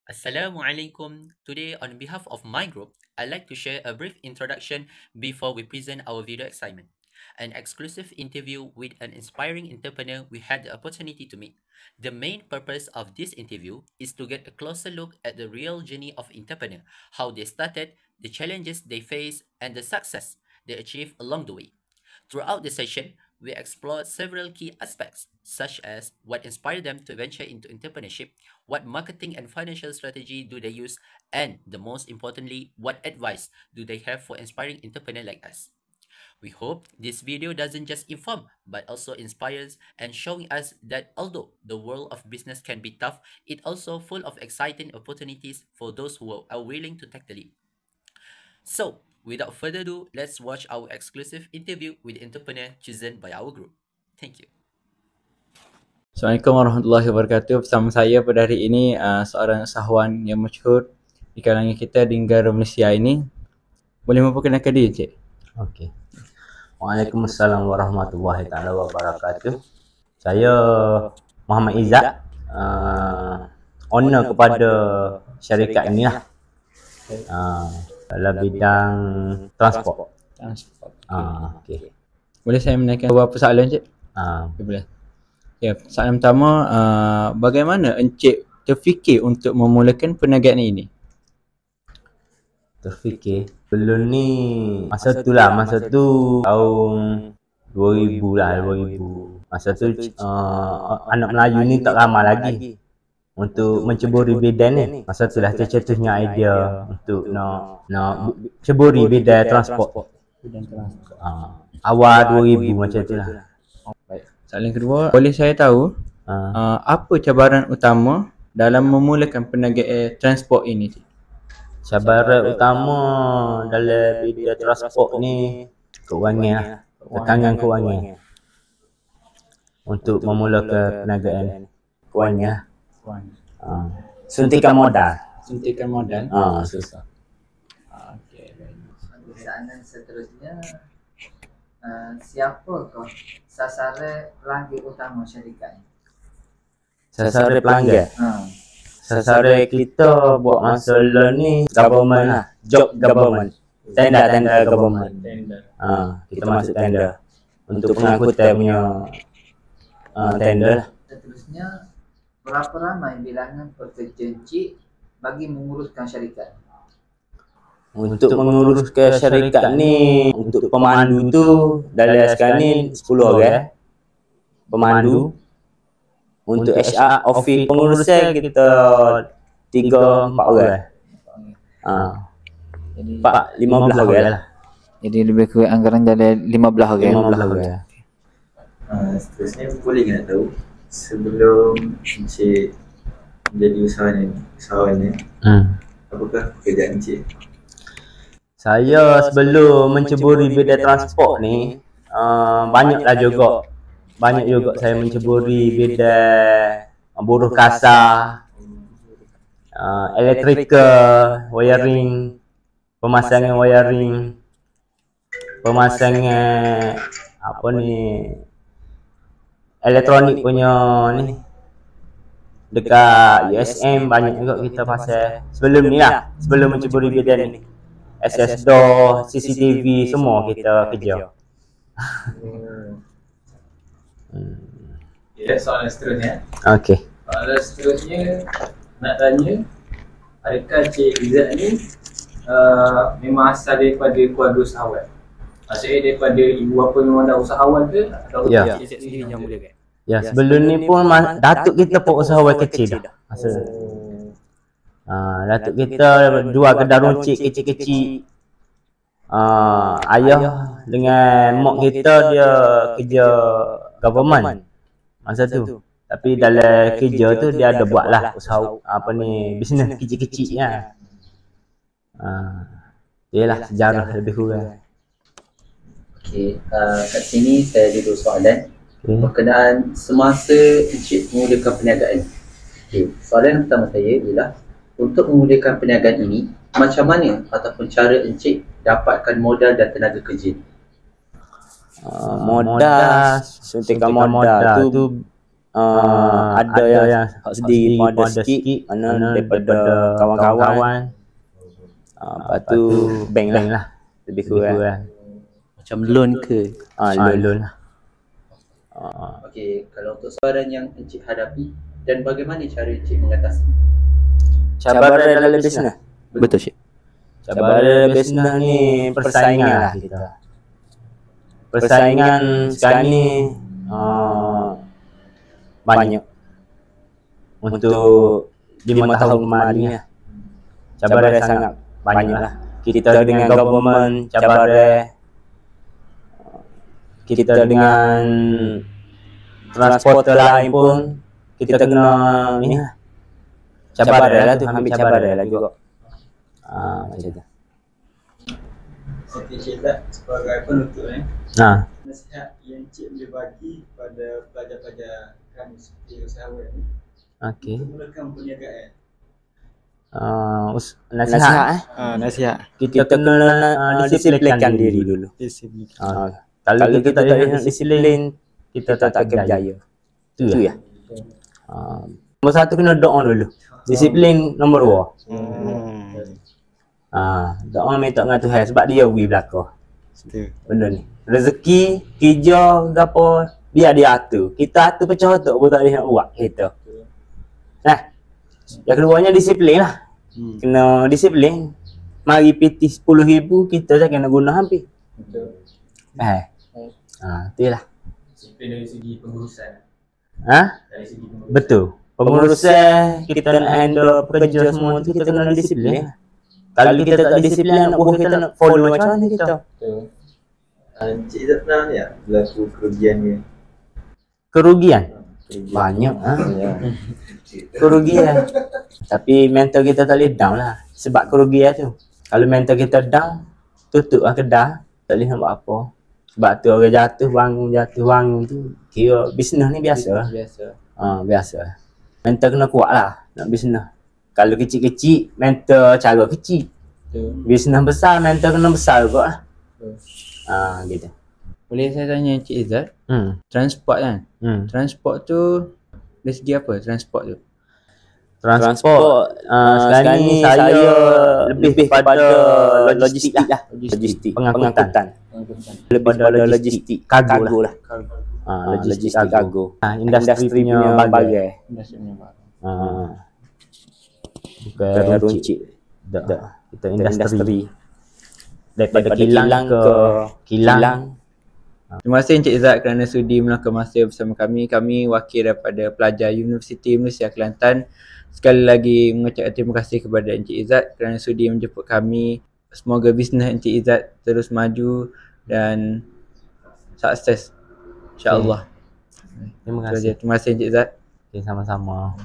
Assalamualaikum. Today, on behalf of my group, I'd like to share a brief introduction before we present our video assignment. An exclusive interview with an inspiring entrepreneur we had the opportunity to meet. The main purpose of this interview is to get a closer look at the real journey of entrepreneur, how they started, the challenges they face, and the success they achieved along the way. Throughout the session, we explored several key aspects, such as what inspired them to venture into entrepreneurship, what marketing and financial strategy do they use, and the most importantly, what advice do they have for inspiring entrepreneurs like us. We hope this video doesn't just inform, but also inspires and showing us that although the world of business can be tough, it also full of exciting opportunities for those who are willing to take the leap. So, without further ado, let's watch our exclusive interview with the entrepreneur chosen by our group. Thank you. Assalamualaikum warahmatullahi wabarakatuh. Bersama saya pada hari ini seorang usahawan yang masyhur di kalangan kita di negara Malaysia ini. Boleh memperkenalkan diri, Encik? Okey. Waalaikumsalam warahmatullahi taala wabarakatuh. Saya Muhammad Izzat, owner kepada syarikat ini lah. Dalam bidang transport. Okey. Boleh saya menanyakan beberapa soalan, Encik? Okay, boleh. Ya, soalan pertama, bagaimana Encik terfikir untuk memulakan perniagaan ini? Terfikir belum ni masa tu tahun 2000 lah, 2000. Masa tu anak Melayu ni tak ramai lagi untuk menceburi bidang ni. Masa tu lah tercetusnya idea untuk nak ceburi bidang transport. Awal 2000 macam tu lah. Baik. Soalan kedua, boleh saya tahu apa cabaran utama dalam memulakan perniagaan transport ini, Cik? Cabaran utama dalam bidang transport ni kewangan lah, tekangan kewangan. Untuk memulakan perniagaan kewangan. Suntikan modal. Suntikan modal. Susah. Okey. Soalan seterusnya, siapakah sasaran pelanggan utama syarikat ini? Sasaran pelanggan. Sasaran kita buat masalah ni government lah, job government, tender government. Kita masuk tender untuk pengangkutan punya tender lah. Seterusnya, berapa ramai bilangan pekerja Encik bagi menguruskan syarikat? Untuk menguruskan syarikat ni, untuk pemandu tu dalam sekarang ni 10 orang pemandu. Untuk HR, office pengurusan kita 3-4 orang. 15 orang lah. Jadi lebih kurang anggaran dalam 15 orang. 15 orang. Seterusnya boleh nak tahu sebelum Encik menjadi usahawan ni, apakah pekerjaan Encik? Saya sebelum menceburi bidang transport ni, banyak juga saya menceburi bidang buruh kasar, elektrikal, wiring, pemasangan wiring, pemasangan apa ni, elektronik punya ni dekat USM banyak juga kita pasal. Sebelum ni lah, sebelum menceburi bidang ni, SS door, CCTV semua kita kerja. Ya, soalan seterusnya. Okey. Soalan seterusnya nak tanya, adakah Cik Izzat ni memang asal daripada keluarga usahawan? Maksudnya daripada ibu bapa memang dah usahawan ke? Atau Ya. Cik Izzat sendiri yang mulakan? Ya, sebelum ni pun datuk kita pun usahawan kecil dah. Masa datuk kita jual kedai runcit kecil-kecil. Ayah dengan mak kita dia kerja government masa tu. Tapi dalam kerja tu dia ada buat lah usaha apa ni, bisnes kecil-kecil lah. Itulah sejarah lebih kurang. Okey, kat sini saya ada 2 soalan berkenaan semasa Encik memulakan perniagaan. Okey, soalan pertama saya ialah, untuk memulakan perniagaan ini, macam mana ataupun cara Encik dapatkan modal dan tenaga kerja? Modal, suntikan modal tu ada yang hak sendiri pun ada sikit, mana daripada kawan-kawan. Lepas tu bank lah. Lebih kurang. Macam loan ke? Loan lah. Okey, kalau untuk soalan yang Encik hadapi dan bagaimana cara Encik mengatasi? Cabaran dalam bisnes. Betul, Syed. Cabaran bisnes ni persaingan lah kita. Persaingan sekarang ni banyak. Untuk 5 tahun kemarin lah. Cabaran sangat banyak lah. Kita dengan government cabaran, kita dengan transporter lain pun kita kena ni lah. Cabaran lah tu, ambil cabaran lah juga. Macam tu. Okey, Cik Izzat, sebagai penutup nasihat yang Cik boleh bagi kepada pelajar-pelajar kami seperti usahawan ni untuk mulakan perniagaan. Nasihat. Kita kena disiplinkan diri dulu. Kalau kita tak ada disiplin, kita tak akan berjaya. Tu ya. Nombor satu kena doa dulu. Disiplin nombor 2. Doa minta dengan Tuhan sebab dia beri belakang. Benda ni. Rezeki, kerja, apa, biar dia atur. Kita atur pecah otak pun tak boleh nak buat kita. Yang keduanya disiplin lah. Kena disiplin. Mari PT 10,000 kita dah kena guna hampir. Tu lah. Disiplin dari segi pengurusan. Dari segi pengurusan. Betul. Pengurusan, kita nak handle pekerja semua tu kita kena disiplin. Kalau kita tak disiplin, nak buat kita nak follow macam mana kita. Encik Izzat pernah ni tak berlaku kerugiannya? Kerugian? Banyak. Kerugian. Tapi mental kita tak boleh down lah. Sebab kerugian tu. Kalau mental kita down, tutup lah kedai. Tak boleh nak buat apa. Sebab tu orang jatuh bangun tu. Kira bisnes ni biasa. Biasa. Mental kena kuat lah nak bisnes. Kalau kecil-kecil, mental cara kecil. Bisnes besar, mental kena besar juga lah. Gitu. Boleh saya tanya Encik Izzat? Transport kan? Transport tu dari segi apa transport tu? Transport sekarang ni saya lebih pada logistik lah. Logistik pengangkutan. Lebih pada logistik kargo lah. Logistik kargo. Industri punya bagai. Bukan runcit. Kita industri. Daripada kilang ke kilang. Terima kasih Encik Izzat kerana sudi meluangkan masa bersama kami. Kami wakil daripada pelajar Universiti Malaysia Kelantan. Sekali lagi mengucapkan terima kasih kepada Encik Izzat kerana sudi menjemput kami. Semoga bisnes Encik Izzat terus maju dan sukses, insya-Allah. Terima kasih. Terima kasih Encik Izzat. Sama-sama.